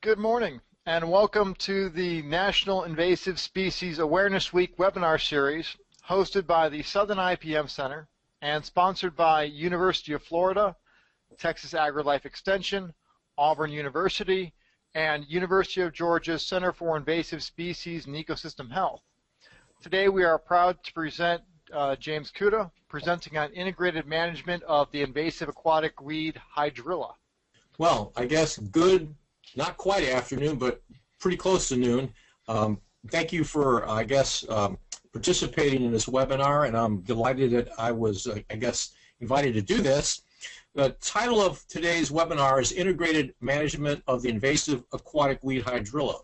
Good morning, and welcome to the National Invasive Species Awareness Week webinar series hosted by the Southern IPM Center and sponsored by University of Florida, Texas AgriLife Extension, Auburn University, and University of Georgia's Center for Invasive Species and Ecosystem Health. Today we are proud to present James Cuda, presenting on integrated management of the invasive aquatic weed Hydrilla. Well, I guess good, not quite afternoon, but pretty close to noon. Thank you for, participating in this webinar, and I'm delighted that I was, invited to do this. The title of today's webinar is Integrated Management of the Invasive Aquatic Weed Hydrilla.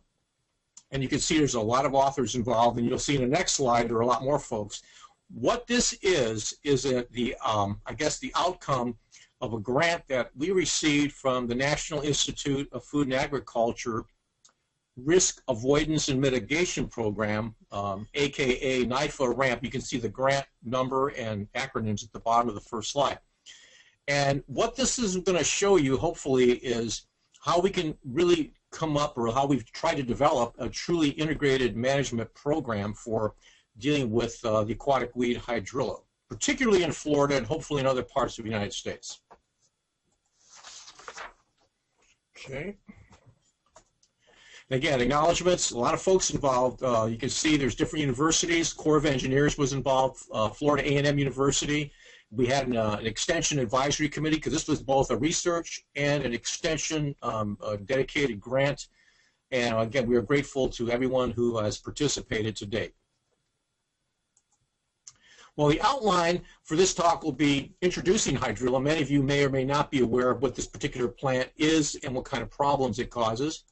And you can see there's a lot of authors involved, and you'll see in the next slide there are a lot more folks. What this is the outcome of a grant that we received from the National Institute of Food and Agriculture Risk Avoidance and Mitigation Program, aka NIFA RAMP. You can see the grant number and acronyms at the bottom of the first slide. And what this is going to show you, hopefully, is how we can really come up, or how we've tried to develop, a truly integrated management program for dealing with the aquatic weed Hydrilla, particularly in Florida and hopefully in other parts of the United States. Okay. Again, acknowledgements, a lot of folks involved. You can see there's different universities. Corps of Engineers was involved, Florida A&M University. We had an extension advisory committee, because this was both a research and an extension dedicated grant. And again, we are grateful to everyone who has participated to date. Well, the outline for this talk will be introducing Hydrilla. Many of you may or may not be aware of what this particular plant is and what kind of problems it causes.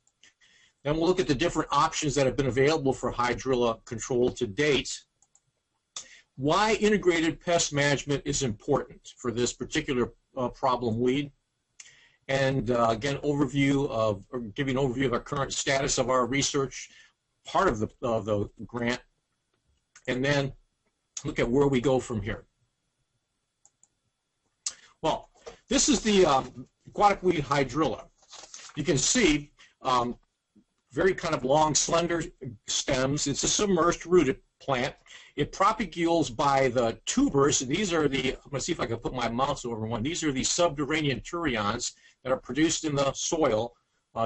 Then we'll look at the different options that have been available for Hydrilla control to date. Why integrated pest management is important for this particular problem weed. And again, giving an overview of our current status of our research, part of the grant, and then look at where we go from here. Well, this is the aquatic weed Hydrilla. You can see very kind of long, slender stems. It's a submerged rooted plant. It propagules by the tubers. These are the, I'm going to see if I can put my mouse over one. These are the subterranean turions that are produced in the soil,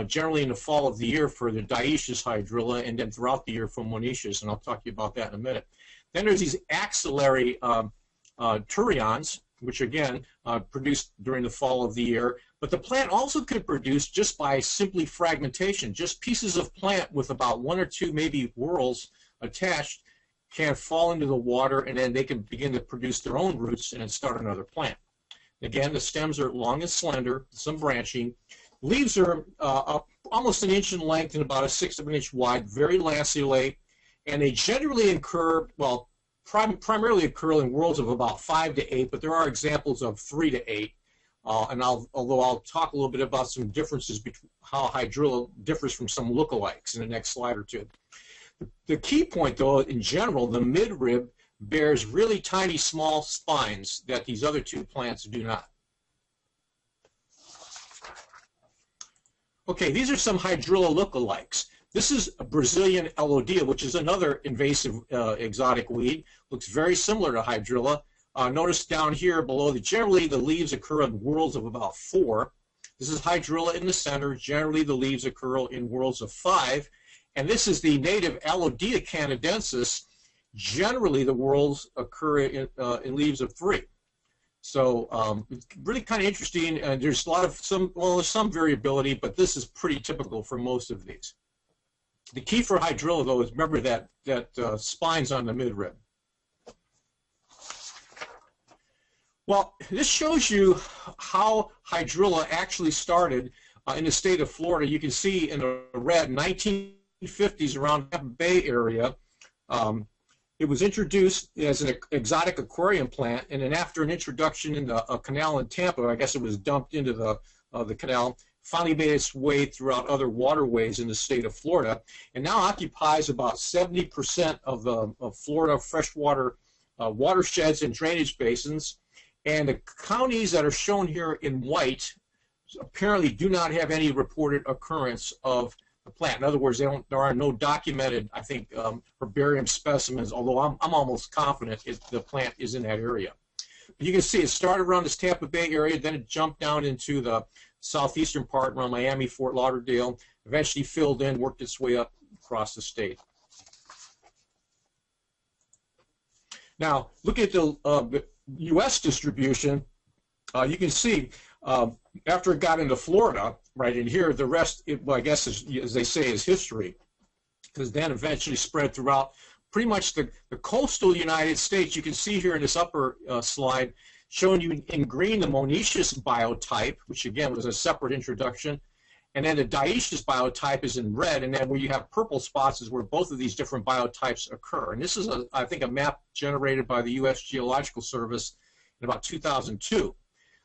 generally in the fall of the year for the dioecious Hydrilla, and then throughout the year for monoecious, and I'll talk to you about that in a minute. Then there's these axillary turions, which again produced during the fall of the year. But the plant also could produce just by simply fragmentation. Just pieces of plant with about one or two maybe whorls attached can fall into the water, and then they can begin to produce their own roots and then start another plant. Again, the stems are long and slender, some branching. Leaves are almost an inch in length and about a sixth of an inch wide, very lanceolate. And they generally occur, well, primarily occur in whorls of about 5 to 8, but there are examples of 3 to 8. Although I'll talk a little bit about some differences between how Hydrilla differs from some lookalikes in the next slide or two. The key point, though, in general, the midrib bears really tiny, small spines that these other two plants do not. Okay, these are some Hydrilla lookalikes. This is a Brazilian elodea, which is another invasive exotic weed. Looks very similar to Hydrilla. Notice down here below that generally the leaves occur in whorls of about 4. This is Hydrilla in the center. Generally the leaves occur in whorls of 5. And this is the native Elodea canadensis. Generally the whorls occur in leaves of 3. So it's really kind of interesting. And there's there's some variability, but this is pretty typical for most of these. The key for Hydrilla, though, is remember that spines on the midrib. Well, this shows you how Hydrilla actually started in the state of Florida. You can see in the red, 1950s around the Bay area. It was introduced as an exotic aquarium plant, and then after an introduction in a canal in Tampa, I guess it was dumped into the canal, finally made its way throughout other waterways in the state of Florida, and now occupies about 70% of Florida freshwater watersheds and drainage basins. And the counties that are shown here in white apparently do not have any reported occurrence of the plant. In other words, there are no documented, I think, herbarium specimens, although I'm almost confident the plant is in that area. But you can see it started around this Tampa Bay area, then it jumped down into the southeastern part around Miami, Fort Lauderdale, eventually filled in, worked its way up across the state. Now, looking at the U.S. distribution, you can see after it got into Florida, right in here, the rest, well, I guess, as they say, is history, because then eventually spread throughout pretty much the coastal United States. You can see here in this upper slide, showing you in green the monoecious biotype, which again was a separate introduction, and then the dioecious biotype is in red, and then where you have purple spots is where both of these different biotypes occur. And this is, I think, a map generated by the U.S. Geological Service in about 2002.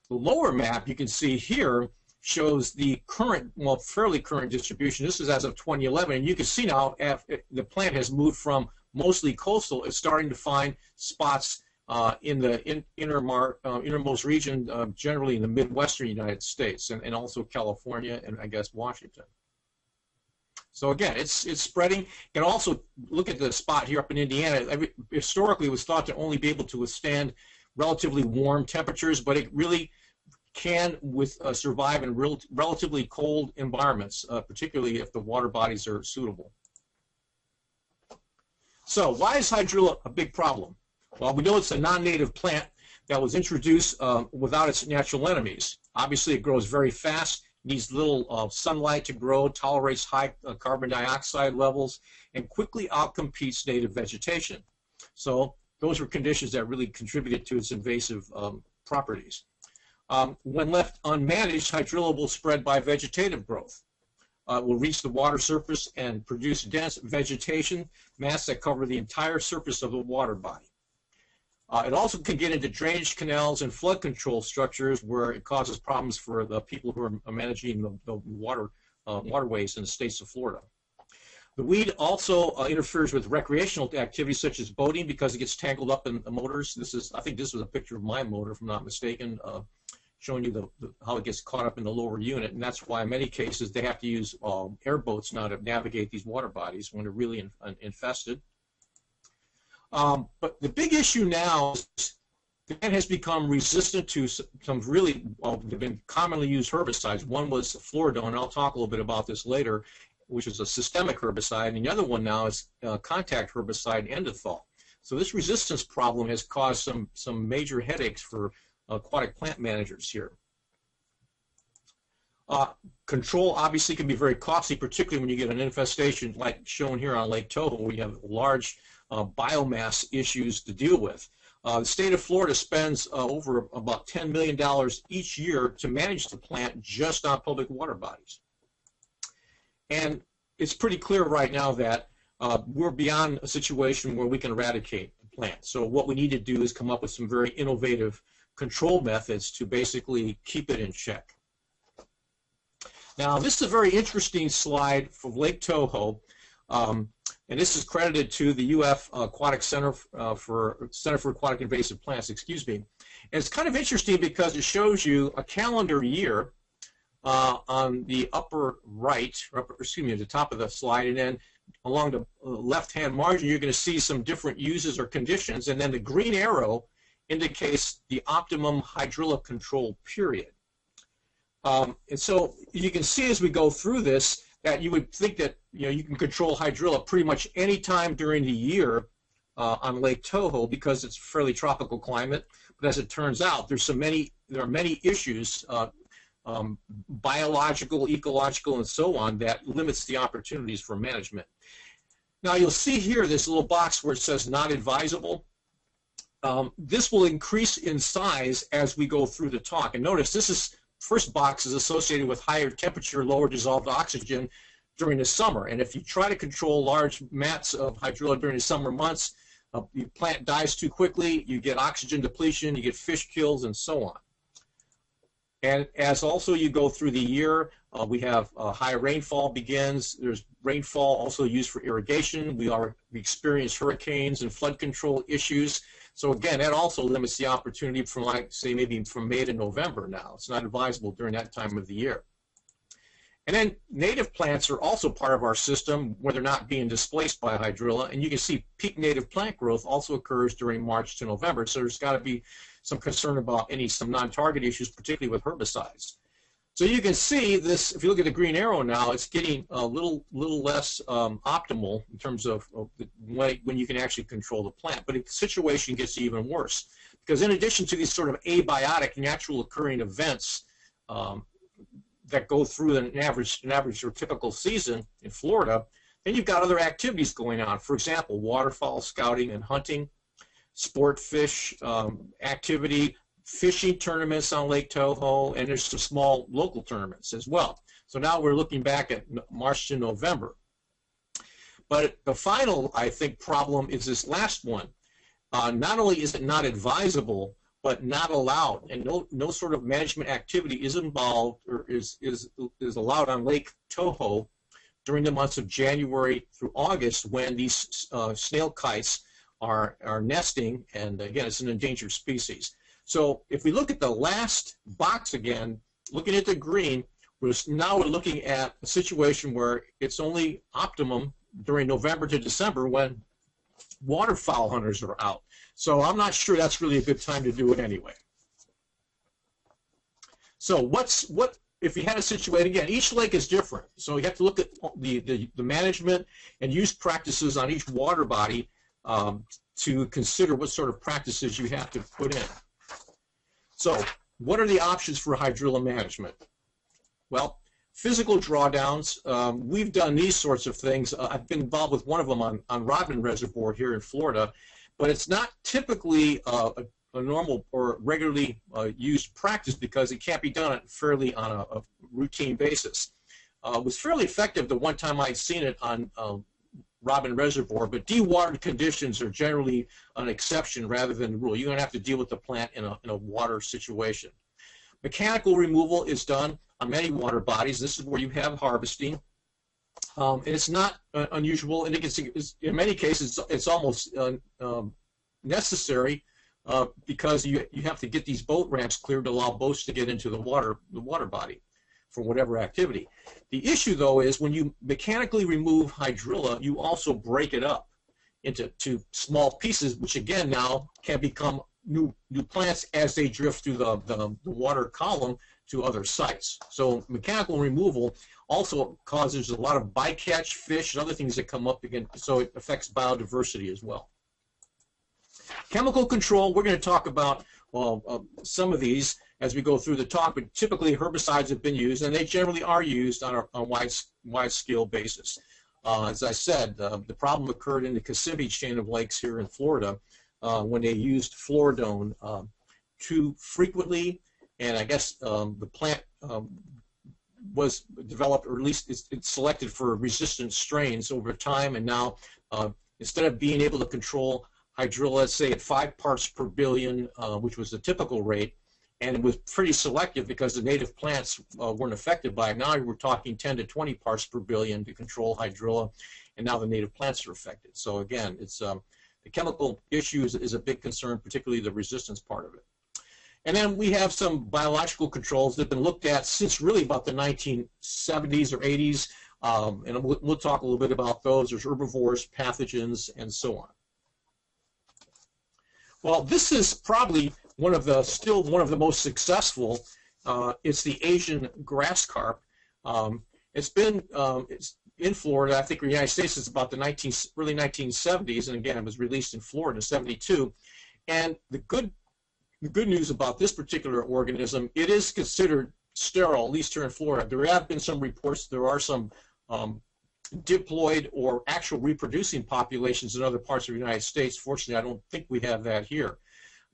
The lower map you can see here shows the current, well, fairly current distribution. This is as of 2011, and you can see now the plant has moved from mostly coastal. It's starting to find spots in the innermost region, generally in the Midwestern United States, and also California and I guess Washington. So again, it's spreading. You can also look at the spot here up in Indiana. Historically, it was thought to only be able to withstand relatively warm temperatures, but it really can survive in relatively cold environments, particularly if the water bodies are suitable. So why is hydrilla a big problem? Well, we know it's a non-native plant that was introduced without its natural enemies. Obviously, it grows very fast, needs little sunlight to grow, tolerates high carbon dioxide levels, and quickly outcompetes native vegetation. So those were conditions that really contributed to its invasive properties. When left unmanaged, hydrilla will spread by vegetative growth. It will reach the water surface and produce dense vegetation masses that cover the entire surface of the water body. It also can get into drainage canals and flood control structures where it causes problems for the people who are managing the waterways in the states of Florida. The weed also interferes with recreational activities such as boating because it gets tangled up in the motors. I think this was a picture of my motor, if I'm not mistaken, showing you how it gets caught up in the lower unit, and that's why in many cases they have to use airboats now to navigate these water bodies when they're really infested. But the big issue now is the plant has become resistant to some really, they've been commonly used herbicides. One was fluridone, and I'll talk a little bit about this later, which is a systemic herbicide, and the other one now is contact herbicide, endothall. So this resistance problem has caused some major headaches for aquatic plant managers here. Control obviously can be very costly, particularly when you get an infestation like shown here on Lake Tahoe, where you have large biomass issues to deal with. The state of Florida spends over about $10 million each year to manage the plant just on public water bodies. And it's pretty clear right now that we're beyond a situation where we can eradicate the plant. So what we need to do is come up with some very innovative control methods to basically keep it in check. Now, this is a very interesting slide from Lake Tahoe, and this is credited to the UF Aquatic Center for Aquatic Invasive Plants, excuse me. And it's kind of interesting because it shows you a calendar year on the upper right, the top of the slide, and then along the left-hand margin, you're going to see some different uses or conditions, and then the green arrow indicates the optimum hydrilla control period. And so you can see as we go through this that you would think that you can control hydrilla pretty much any time during the year on Lake Tahoe because it's a fairly tropical climate. But as it turns out, there are many issues, biological, ecological, and so on, that limits the opportunities for management. Now you'll see here this little box where it says not advisable. This will increase in size as we go through the talk. And notice this first box is associated with higher temperature, lower dissolved oxygen during the summer. And if you try to control large mats of hydrilla during the summer months, the plant dies too quickly, you get oxygen depletion, you get fish kills, and so on. And as also you go through the year, we have high rainfall begins. There's rainfall also used for irrigation. We experience hurricanes and flood control issues. So again, that also limits the opportunity from, like, say, maybe from May to November now. It's not advisable during that time of the year. And then native plants are also part of our system where they're not being displaced by hydrilla. And you can see peak native plant growth also occurs during March to November. So there's got to be some concern about some non-target issues, particularly with herbicides. So you can see this, if you look at the green arrow now, it's getting a little less optimal in terms of when you can actually control the plant. But the situation gets even worse because in addition to these sort of abiotic, natural occurring events that go through an average or typical season in Florida, then you've got other activities going on. For example, waterfowl scouting and hunting, sport fish activity, fishing tournaments on Lake Tahoe, and there's some small local tournaments as well. So now we're looking back at March to November. But the final, I think, problem is this last one. Not only is it not advisable, but not allowed, and no sort of management activity is involved or is allowed on Lake Tahoe during the months of January through August when these snail kites are nesting, and again, it's an endangered species. So if we look at the last box again, looking at the green, now we're looking at a situation where it's only optimum during November to December when waterfowl hunters are out. So I'm not sure that's really a good time to do it anyway. So what if you had a situation, again, each lake is different. So you have to look at the management and use practices on each water body to consider what sort of practices you have to put in. So what are the options for hydrilla management? Well, physical drawdowns, we've done these sorts of things. I've been involved with one of them on Rodman Reservoir here in Florida, but it's not typically a normal or regularly used practice because it can't be done fairly on a routine basis. It was fairly effective the one time I'd seen it on Rodman Reservoir, but dewatered conditions are generally an exception rather than the rule. You're going to have to deal with the plant in a water situation. Mechanical removal is done on many water bodies. This is where you have harvesting. And it's not unusual, and in many cases it's almost necessary because you have to get these boat ramps cleared to allow boats to get into the water body for whatever activity. The issue, though, is when you mechanically remove hydrilla, you also break it up into small pieces, which again now can become new plants as they drift through the water column to other sites. So mechanical removal also causes a lot of bycatch fish and other things that come up again, so it affects biodiversity as well. Chemical control, we're going to talk about some of these as we go through the talk, but typically herbicides have been used, and they generally are used on a wide-scale basis. As I said, the problem occurred in the Kissimmee chain of lakes here in Florida when they used fluridone too frequently, and I guess the plant was developed, or at least it's selected for resistant strains over time, and now instead of being able to control hydrilla, let's say at 5 parts per billion, which was the typical rate, and it was pretty selective because the native plants weren't affected by it. Now we're talking 10 to 20 parts per billion to control hydrilla, and now the native plants are affected. So again, it's the chemical issue is a big concern, particularly the resistance part of it. And then we have some biological controls that have been looked at since really about the 1970s or 80s, and we'll talk a little bit about those. There's herbivores, pathogens, and so on. Well, this is probably still one of the most successful. It's the Asian grass carp. It's in Florida. I think in the United States it's about the early 1970s, and again, it was released in Florida in '72. And the good news about this particular organism, it is considered sterile, at least here in Florida. There have been some reports. There are some diploid or actual reproducing populations in other parts of the United States. Fortunately, I don't think we have that here.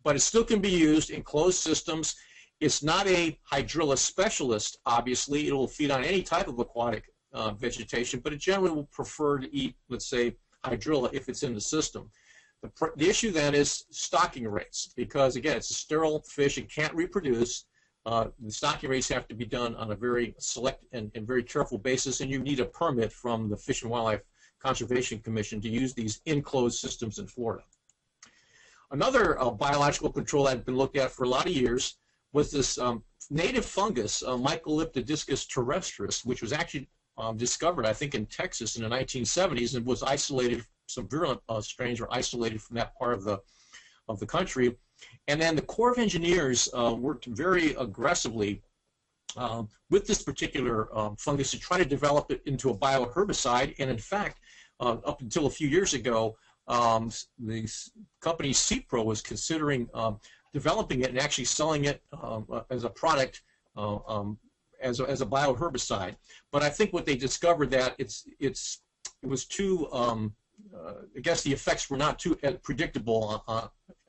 But it still can be used in closed systems. It's not a hydrilla specialist, obviously. It will feed on any type of aquatic vegetation, but it generally will prefer to eat, let's say, hydrilla if it's in the system. The issue then is stocking rates because, again, it's a sterile fish. It can't reproduce. The stocking rates have to be done on a very select and very careful basis, and you need a permit from the Fish and Wildlife Conservation Commission to use these enclosed systems in Florida. Another biological control that had been looked at for a lot of years was this native fungus, Mycoliptodiscus terrestris, which was actually discovered, I think, in Texas in the 1970s, and was isolated. Some virulent strains were isolated from that part of the country. And then the Corps of Engineers worked very aggressively with this particular fungus to try to develop it into a bioherbicide. And in fact, up until a few years ago, the company CPRO was considering developing it and actually selling it as a product as a bioherbicide. But I think what they discovered that it was too I guess the effects were not too predictable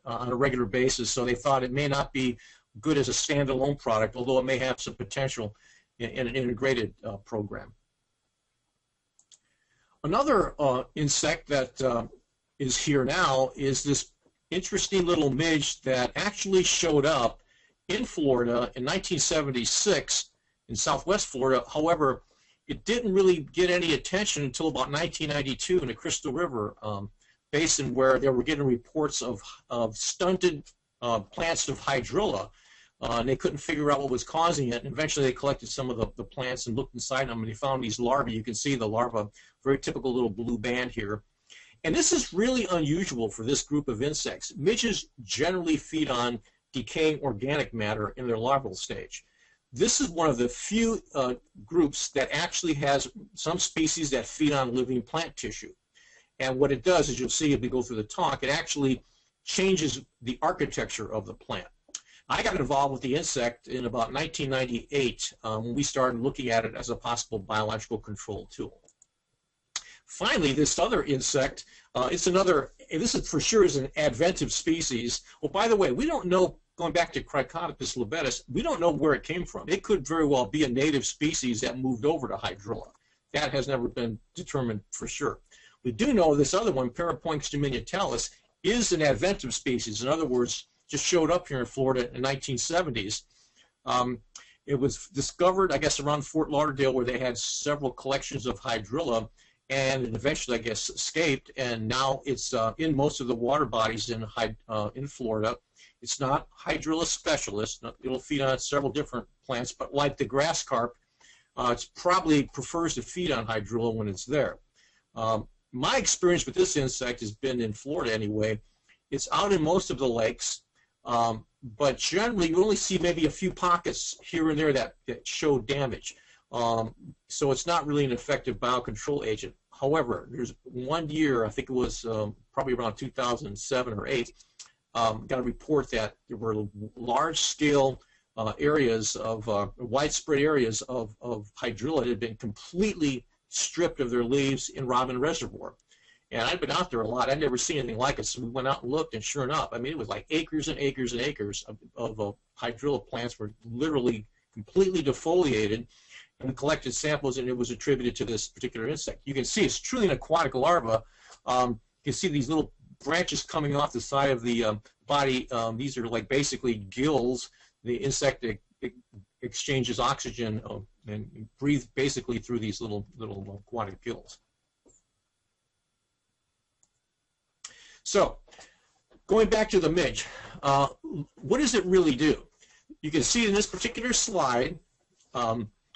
on a regular basis, so they thought it may not be good as a standalone product, although it may have some potential in an integrated program. Another insect that is here now is this interesting little midge that actually showed up in Florida in 1976 in southwest Florida. However, it didn't really get any attention until about 1992 in the Crystal River basin, where they were getting reports of stunted plants of hydrilla, and they couldn't figure out what was causing it. And eventually they collected some of the plants and looked inside them, and they found these larvae. You can see the larva, very typical little blue band here. And this is really unusual for this group of insects. Midges generally feed on decaying organic matter in their larval stage. This is one of the few groups that actually has some species that feed on living plant tissue. And what it does, as you'll see if we go through the talk, it actually changes the architecture of the plant. I got involved with the insect in about 1998 when we started looking at it as a possible biological control tool. Finally, this other insect, this is for sure is an adventive species. Well, by the way, we don't know, going back to Cricotopus labetus, we don't know where it came from. It could very well be a native species that moved over to Hydrilla. That has never been determined for sure. We do know this other one, Parapoinx diminuitalis, is an adventive species. In other words, just showed up here in Florida in the 1970s. It was discovered, I guess, around Fort Lauderdale, where they had several collections of hydrilla, and it eventually, I guess, escaped, and now it's in most of the water bodies in Florida. It's not hydrilla specialist. It'll feed on several different plants, but like the grass carp, it probably prefers to feed on hydrilla when it's there. My experience with this insect has been in Florida anyway. It's out in most of the lakes, but generally you only see maybe a few pockets here and there that show damage. So it's not really an effective biocontrol agent. However, there's one year, I think it was probably around 2007 or 8, got a report that there were large-scale areas of widespread areas of hydrilla that had been completely stripped of their leaves in Robin Reservoir. And I'd been out there a lot. I'd never seen anything like it, so we went out and looked, and sure enough, I mean, it was like acres and acres and acres of hydrilla plants were literally completely defoliated, and we collected samples, and it was attributed to this particular insect. You can see it's truly an aquatic larva. You can see these little branches coming off the side of the body. These are like basically gills. The insect exchanges oxygen and breathes basically through these little aquatic gills. So, going back to the midge, what does it really do? You can see in this particular slide,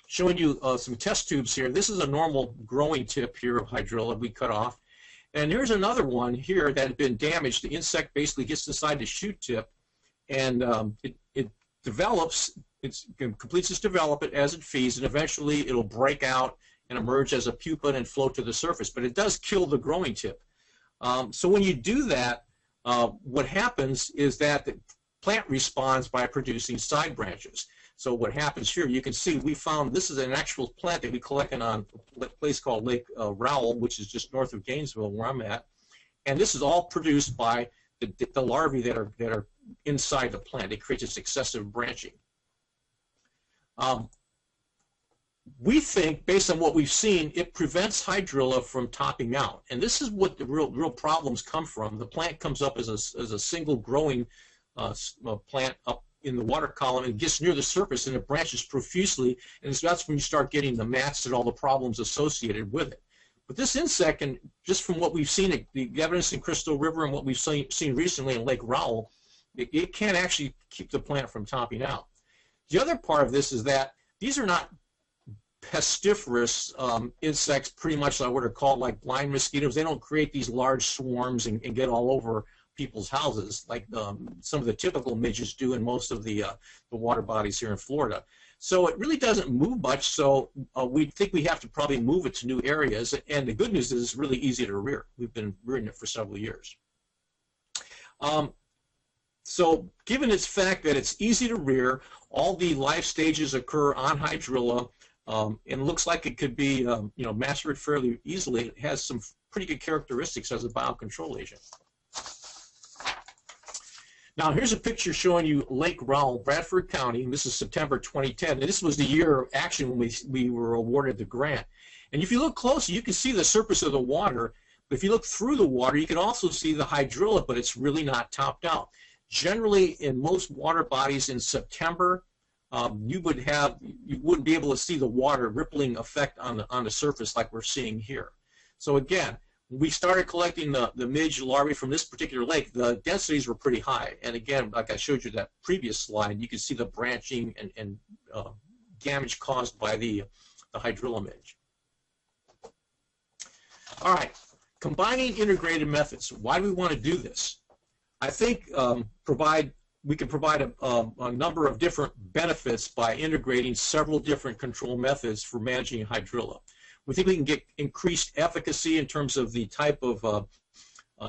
showing you some test tubes here. This is a normal growing tip here of hydrilla we cut off. And here's another one here that had been damaged. The insect basically gets inside the shoot tip, and it develops, it completes its development as it feeds, and eventually it'll break out and emerge as a pupa and float to the surface. But it does kill the growing tip. So when you do that, what happens is that the plant responds by producing side branches. So what happens here, you can see we found this is an actual plant that we collected on a place called Lake Rowell, which is just north of Gainesville, where I'm at. And this is all produced by the larvae that are inside the plant. It creates this excessive branching. We think, based on what we've seen, it prevents hydrilla from topping out. And this is what the real problems come from. The plant comes up as a single growing plant up in the water column and gets near the surface and it branches profusely, and so that's when you start getting the mats and all the problems associated with it. But this insect, and just from what we've seen, the evidence in Crystal River and what we've seen recently in Lake Rowell, it can actually keep the plant from topping out. The other part of this is that these are not pestiferous insects, pretty much like what are called like blind mosquitoes. They don't create these large swarms and get all over people's houses like some of the typical midges do in most of the water bodies here in Florida. So it really doesn't move much, so we think we have to probably move it to new areas, and the good news is it's really easy to rear. We've been rearing it for several years. So given its fact that it's easy to rear, all the life stages occur on Hydrilla, and it looks like it could be mastered fairly easily. It has some pretty good characteristics as a biocontrol agent. Now here's a picture showing you Lake Rowell, Bradford County. This is September 2010, and this was the year actually when we were awarded the grant. And if you look closely, you can see the surface of the water. But if you look through the water, you can also see the hydrilla, but it's really not topped out. Generally, in most water bodies in September, you wouldn't be able to see the water rippling effect on the surface like we're seeing here. So again, when we started collecting the midge larvae from this particular lake, the densities were pretty high. And again, like I showed you that previous slide, you can see the branching and damage caused by the hydrilla midge. All right, combining integrated methods. Why do we want to do this? I think we can provide a number of different benefits by integrating several different control methods for managing hydrilla. We think we can get increased efficacy in terms of the type of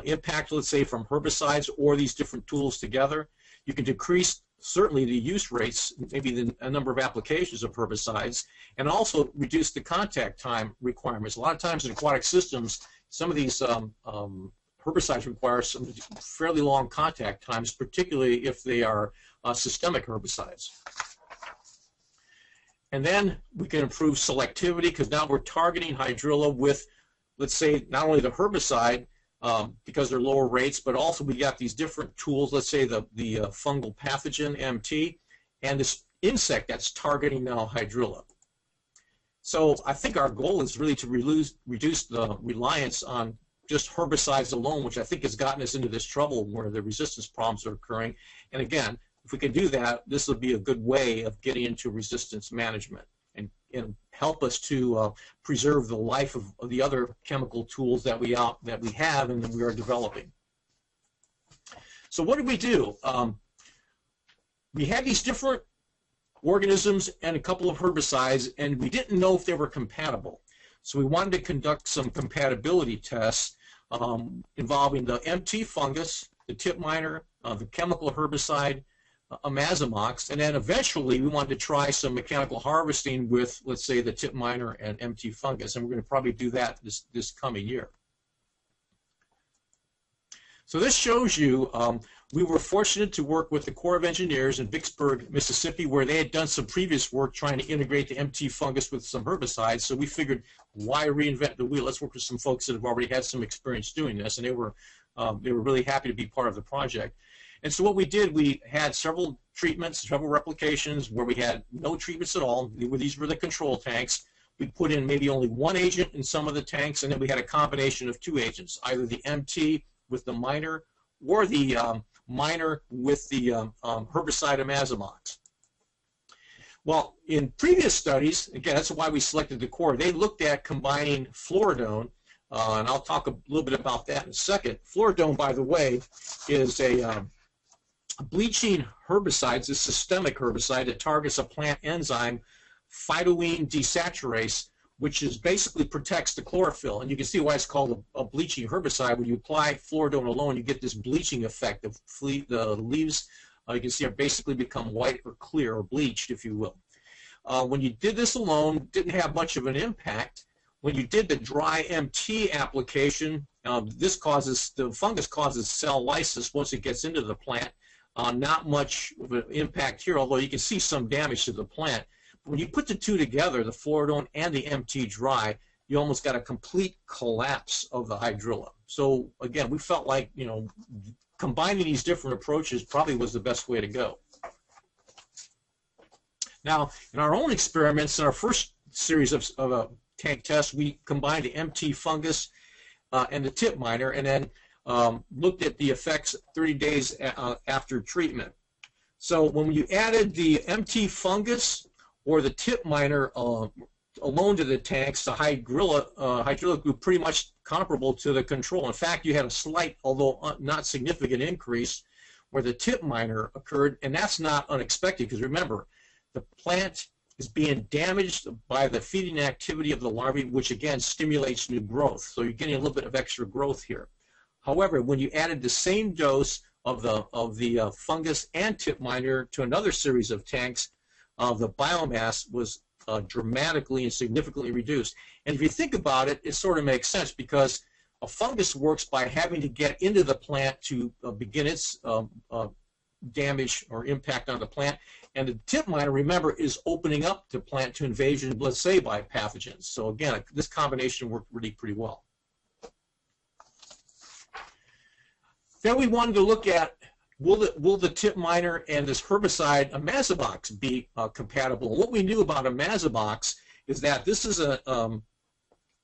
impact, let's say, from herbicides or these different tools together. You can decrease, certainly, the use rates, maybe a number of applications of herbicides, and also reduce the contact time requirements. A lot of times in aquatic systems, some of these herbicides require some fairly long contact times, particularly if they are systemic herbicides. And then we can improve selectivity because now we're targeting hydrilla with, let's say, not only the herbicide because they're lower rates, but also we got these different tools, let's say the fungal pathogen, MT, and this insect that's targeting now hydrilla. So I think our goal is really to reduce the reliance on just herbicides alone, which I think has gotten us into this trouble where the resistance problems are occurring. And again, if we can do that, this will be a good way of getting into resistance management and help us to preserve the life of the other chemical tools that we have and that we are developing. So what did we do? We had these different organisms and a couple of herbicides, and we didn't know if they were compatible. So we wanted to conduct some compatibility tests involving the MT fungus, the tip miner, the chemical herbicide, Amazamox, and then eventually we wanted to try some mechanical harvesting with, let's say, the tip miner and MT fungus, and we're going to probably do that this coming year. So this shows you we were fortunate to work with the Corps of Engineers in Vicksburg, Mississippi, where they had done some previous work trying to integrate the MT fungus with some herbicides. So we figured, why reinvent the wheel? Let's work with some folks that have already had some experience doing this, and they were really happy to be part of the project. And so what we did, we had several treatments, several replications where we had no treatments at all. These were the control tanks. We put in maybe only one agent in some of the tanks, and then we had a combination of two agents, either the MT with the miner or the miner with the herbicide Amazamox. Well, in previous studies, again, that's why we selected the Corps, they looked at combining fluridone, and I'll talk a little bit about that in a second. Fluridone, by the way, is a bleaching herbicide. It's a systemic herbicide that targets a plant enzyme, phytoene desaturase, which basically protects the chlorophyll. And you can see why it's called a bleaching herbicide. When you apply fluridone alone, you get this bleaching effect. The leaves, you can see, are basically become white or clear or bleached, if you will. When you did this alone, didn't have much of an impact. When you did the dry MT application, the fungus causes cell lysis once it gets into the plant. Not much of an impact here, although you can see some damage to the plant. When you put the two together, the fluridone and the MT dry, you almost got a complete collapse of the hydrilla. So again, we felt like combining these different approaches probably was the best way to go. Now, in our own experiments, in our first series of tank tests, we combined the MT fungus and the tip miner, and then looked at the effects 30 days after treatment. So when you added the MT fungus or the tip miner alone to the tanks, the Hydrilla grew pretty much comparable to the control. In fact, you had a slight, although not significant, increase where the tip miner occurred, and that's not unexpected because remember, the plant is being damaged by the feeding activity of the larvae, which again stimulates new growth. So you're getting a little bit of extra growth here. However, when you added the same dose of the fungus and tip miner to another series of tanks, the biomass was dramatically and significantly reduced. And if you think about it, it sort of makes sense because a fungus works by having to get into the plant to begin its damage or impact on the plant. And the tip miner, remember, is opening up the plant to invasion, let's say, by pathogens. So again, this combination worked really pretty well. Then we wanted to look at will the tip miner and this herbicide, Imazamox, be compatible? What we knew about Imazamox is that this is an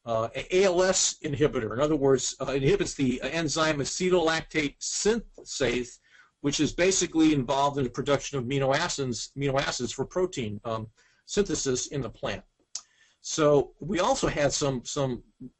ALS inhibitor. In other words, it inhibits the enzyme acetolactate synthase, which is basically involved in the production of amino acids for protein synthesis in the plant. So we also had some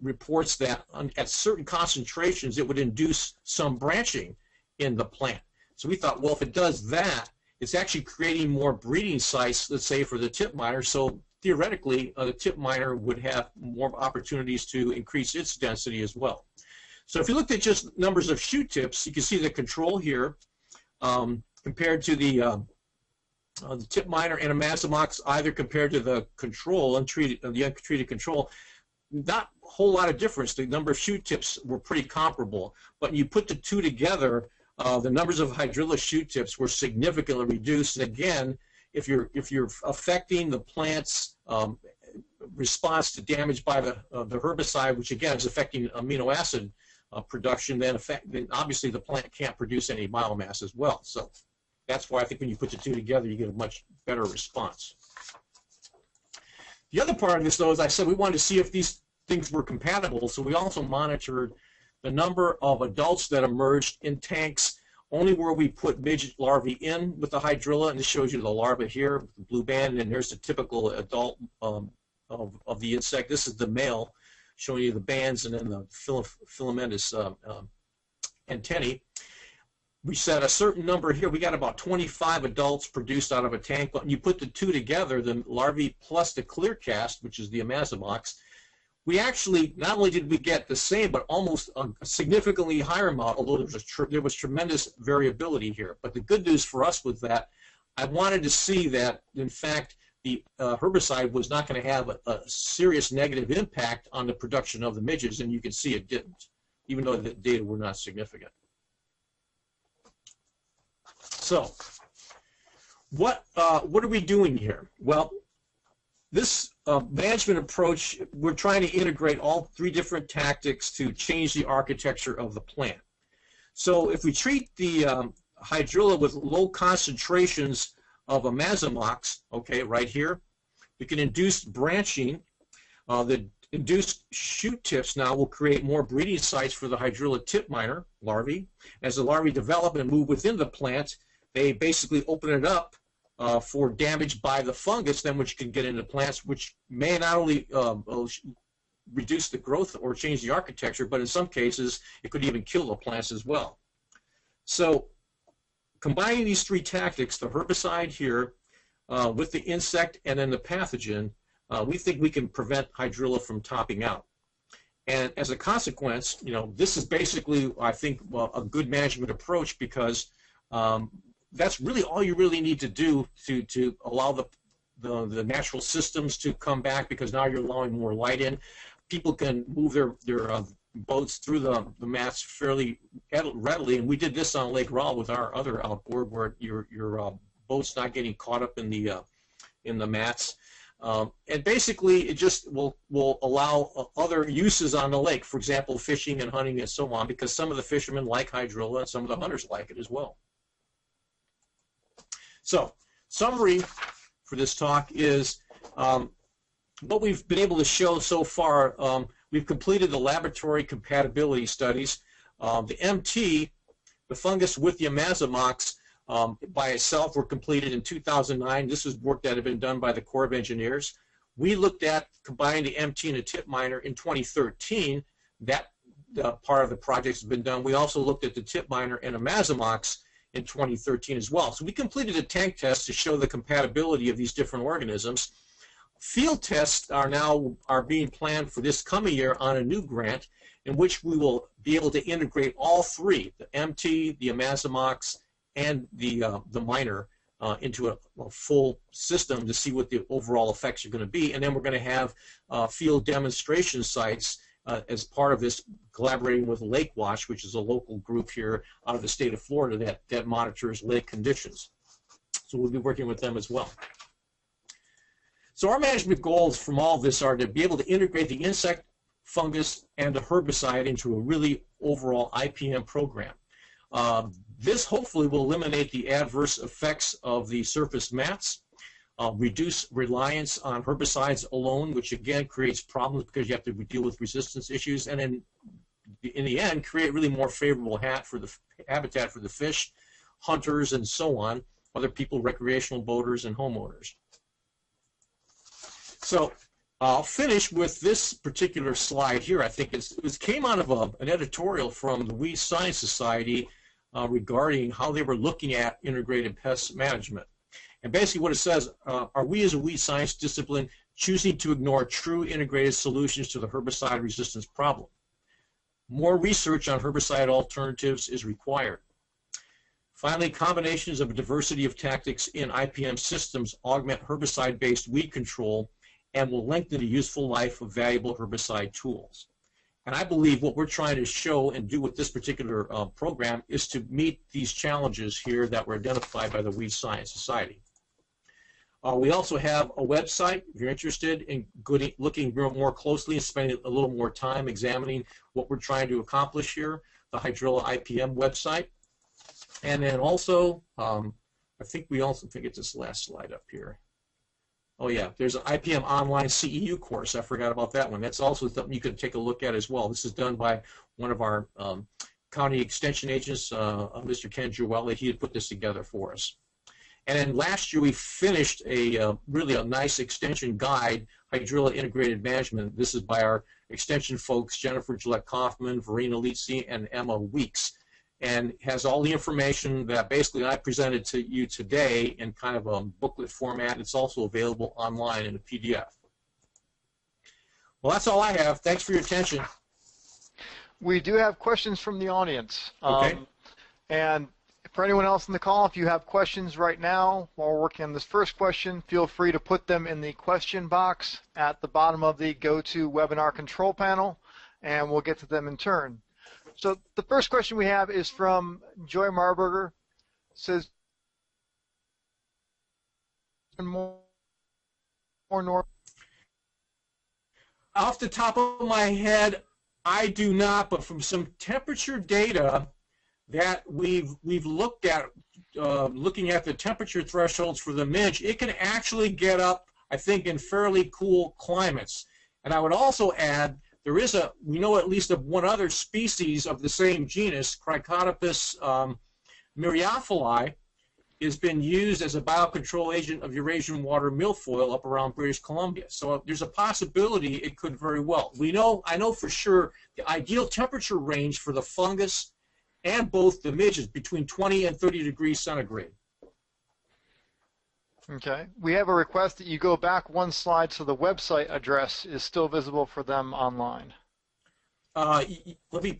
reports that at certain concentrations it would induce some branching in the plant. So we thought, well, if it does that, it's actually creating more breeding sites, let's say, for the tip miner. So theoretically, the tip miner would have more opportunities to increase its density as well. So if you looked at just numbers of shoot tips, you can see the control here compared to the tip miner and Imazamox, either compared to the control, the untreated control, not a whole lot of difference. The number of shoot tips were pretty comparable. But when you put the two together, the numbers of Hydrilla shoot tips were significantly reduced. And again, if you're affecting the plant's response to damage by the herbicide, which again is affecting amino acid production, then obviously the plant can't produce any biomass as well. So that's why I think when you put the two together, you get a much better response. The other part of this, though, as I said, we wanted to see if these things were compatible, so we also monitored the number of adults that emerged in tanks only where we put midge larvae in with the Hydrilla, and this shows you the larva here with the blue band, and there's the typical adult of the insect. This is the male, showing you the bands and then the filamentous antennae. We set a certain number here. We got about 25 adults produced out of a tank, but when you put the two together, the larvae plus the clear cast, which is the Imazamox, we actually, not only did we get the same, but almost a significantly higher amount, although there was tremendous variability here. But the good news for us was that I wanted to see that, in fact, the herbicide was not going to have a serious negative impact on the production of the midges, and you can see it didn't, even though the data were not significant. So, what are we doing here? Well, this management approach, we're trying to integrate all three different tactics to change the architecture of the plant. So if we treat the Hydrilla with low concentrations of Imazamox, okay, right here, we can induce branching. The induced shoot tips now will create more breeding sites for the Hydrilla tip miner larvae. As the larvae develop and move within the plant, they basically open it up for damage by the fungus, then which can get into plants, which may not only reduce the growth or change the architecture, but in some cases it could even kill the plants as well. So combining these three tactics, the herbicide here with the insect and then the pathogen, we think we can prevent Hydrilla from topping out. And as a consequence, this is basically, I think, a good management approach, because that's really all you really need to do to allow the natural systems to come back, because now you're allowing more light in. People can move their boats through the mats fairly readily, and we did this on Lake Ronald with our other outboard, where your boat's not getting caught up in the mats. And basically, it just will allow other uses on the lake, for example, fishing and hunting and so on, because some of the fishermen like Hydrilla and some of the hunters like it as well. So, summary for this talk is what we've been able to show so far. We've completed the laboratory compatibility studies. The MT, the fungus with the Amazomox, by itself were completed in 2009. This was work that had been done by the Corps of Engineers. We looked at combining the MT and a tip miner in 2013. That part of the project has been done. We also looked at the tip miner and Amazomox in 2013 as well. So we completed a tank test to show the compatibility of these different organisms. Field tests are being planned for this coming year on a new grant in which we will be able to integrate all three, the MT, the Amazomox, and the miner, into a full system to see what the overall effects are going to be. And then we're going to have field demonstration sites as part of this, collaborating with Lake Watch, which is a local group here out of the state of Florida that monitors lake conditions. So we'll be working with them as well. So our management goals from all of this are to be able to integrate the insect, fungus, and the herbicide into a really overall IPM program. This hopefully will eliminate the adverse effects of the surface mats, reduce reliance on herbicides alone, which again creates problems because you have to deal with resistance issues, and then in the end create really more favorable habitat for the fish, hunters, and so on, other people, recreational boaters, and homeowners. So I'll finish with this particular slide here. I think it came out of an editorial from the Weed Science Society regarding how they were looking at integrated pest management. And basically what it says, are we as a weed science discipline choosing to ignore true integrated solutions to the herbicide resistance problem? More research on herbicide alternatives is required. Finally, combinations of a diversity of tactics in IPM systems augment herbicide-based weed control and will lengthen the useful life of valuable herbicide tools. And I believe what we're trying to show and do with this particular program is to meet these challenges here that were identified by the Weed Science Society. We also have a website if you're interested in looking more closely and spending a little more time examining what we're trying to accomplish here, the Hydrilla IPM website. And then also, I think it's this last slide up here. Oh yeah, there's an IPM online CEU course. I forgot about that one. That's also something you can take a look at as well. This is done by one of our county extension agents, Mr. Ken Jewelli. He had put this together for us. And then last year we finished really a nice extension guide, Hydrilla Integrated Management. This is by our extension folks, Jennifer Gillette-Kaufman, Verena Lietzi, and Emma Weeks. And has all the information that basically I presented to you today in kind of a booklet format. It's also available online in a PDF. Well, that's all I have. Thanks for your attention. We do have questions from the audience. Okay. And for anyone else in the call, if you have questions right now while we're working on this first question, feel free to put them in the question box at the bottom of the GoToWebinar control panel, and we'll get to them in turn. So the first question we have is from Joy Marburger. It says, more north. Off the top of my head, I do not, but from some temperature data that we've looked at, looking at the temperature thresholds for the midge, it can actually get up, I think, in fairly cool climates. And I would also add, we know at least of one other species of the same genus, Cricotopus myriaphili, has been used as a biocontrol agent of Eurasian water milfoil up around British Columbia. So there's a possibility it could very well. I know for sure the ideal temperature range for the fungus and both the midge is between 20 and 30 degrees centigrade. Okay. We have a request that you go back one slide so the website address is still visible for them online. From the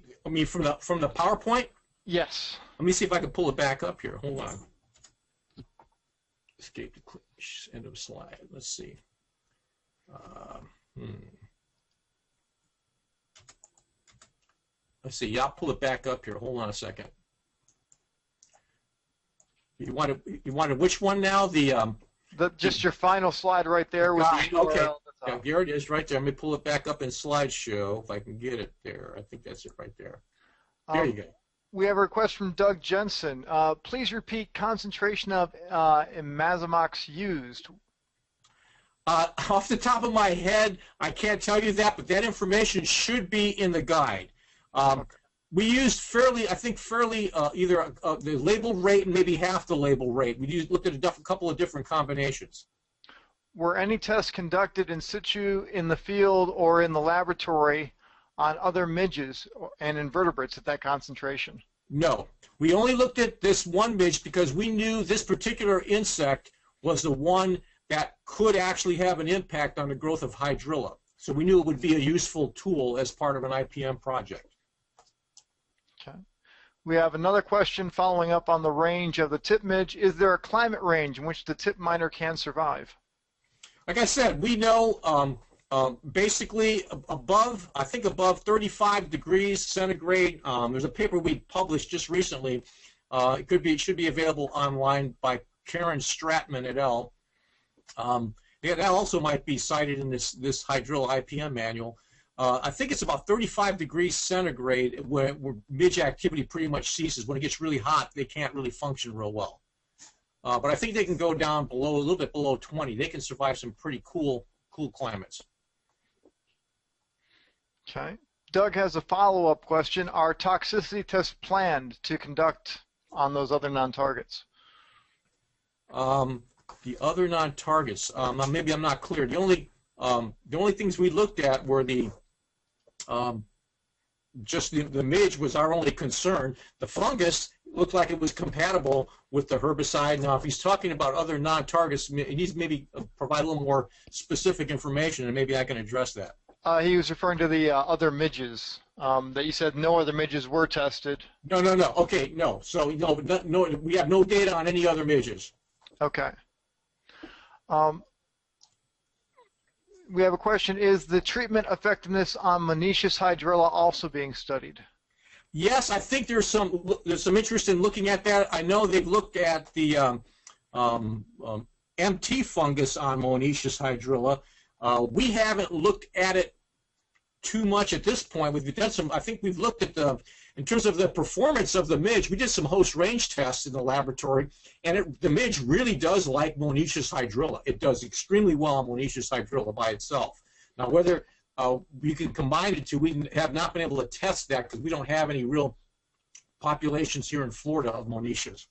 PowerPoint? Yes. Let me see if I can pull it back up here. Hold on. Escape the end of slide. Let's see. Let's see. Yeah, I'll pull it back up here. Hold on a second. You wanted which one now? Just your final slide right there with the URL. Okay. Yeah, here it is right there. Let me pull it back up in slideshow if I can get it there. I think that's it right there. There you go. We have a request from Doug Jensen. Please repeat concentration of Amazomox used. Off the top of my head, I can't tell you that, but that information should be in the guide. We used fairly, I think, either the label rate and maybe half the label rate. We looked at a couple of different combinations. Were any tests conducted in situ in the field or in the laboratory on other midges and invertebrates at that concentration? No. We only looked at this one midge because we knew this particular insect was the one that could actually have an impact on the growth of hydrilla. So we knew it would be a useful tool as part of an IPM project. Okay. We have another question following up on the range of the tip midge. Is there a climate range in which the tip miner can survive? Like I said, we know basically above 35 degrees centigrade. There's a paper we published just recently. It should be available online by Karen Stratman et al. That also might be cited in this Hydrilla IPM manual. I think it's about 35 degrees centigrade where midge activity pretty much ceases. When it gets really hot, they can't really function real well. But I think they can go down a little bit below 20. They can survive some pretty cool climates. Okay. Doug has a follow-up question. Are toxicity tests planned to conduct on those other non-targets? The other non-targets, maybe I'm not clear. The only things we looked at were just the midge was our only concern. The fungus looked like it was compatible with the herbicide. Now, if he's talking about other non-targets, he needs to maybe provide a little more specific information, and maybe I can address that. He was referring to the other midges that you said no other midges were tested. No. Okay, no. So no, we have no data on any other midges. Okay. We have a question. Is the treatment effectiveness on monoecious hydrilla also being studied? Yes, I think there's some interest in looking at that. I know they've looked at the MT fungus on monoecious hydrilla. We haven't looked at it too much at this point. We've done some. I think we've looked at in terms of the performance of the midge. We did some host range tests in the laboratory, and the midge really does like monoecious hydrilla. It does extremely well on monoecious hydrilla by itself. Now, whether we can combine the two, we have not been able to test that because we don't have any real populations here in Florida of monoecious.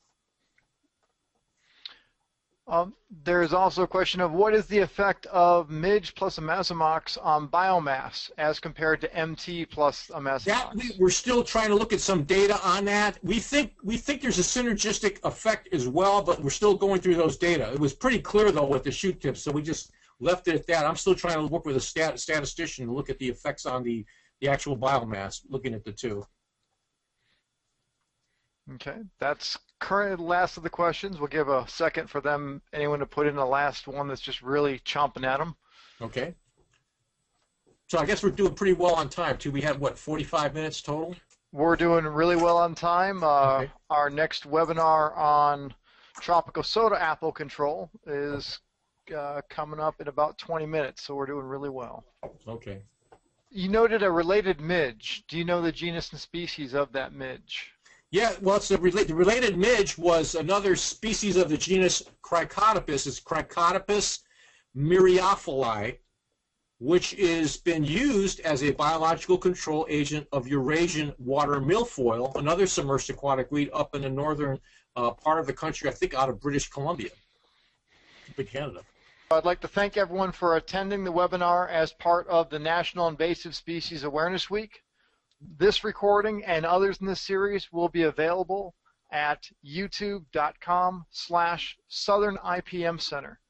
There is also a question of what is the effect of midge plus imazamox on biomass as compared to MT plus imazamox? We're still trying to look at some data on that. We think there's a synergistic effect as well, but we're still going through those data. It was pretty clear though with the shoot tips, so we just left it at that. I'm still trying to work with a statistician to look at the effects on the actual biomass, looking at the two. Okay, that's currently the last of the questions. We'll give a second for anyone to put in the last one that's just really chomping at them. Okay. So I guess we're doing pretty well on time, too. We had, what, 45 minutes total? We're doing really well on time. Okay. Our next webinar on tropical soda apple control is coming up in about 20 minutes, so we're doing really well. Okay. You noted a related midge. Do you know the genus and species of that midge? Yeah, well, the related midge was another species of the genus Cricotopus. It's Cricotopus myriaphili, which has been used as a biological control agent of Eurasian water milfoil, another submerged aquatic weed up in the northern part of the country, I think out of British Columbia, big Canada. I'd like to thank everyone for attending the webinar as part of the National Invasive Species Awareness Week. This recording and others in this series will be available at youtube.com/Southern IPM Center.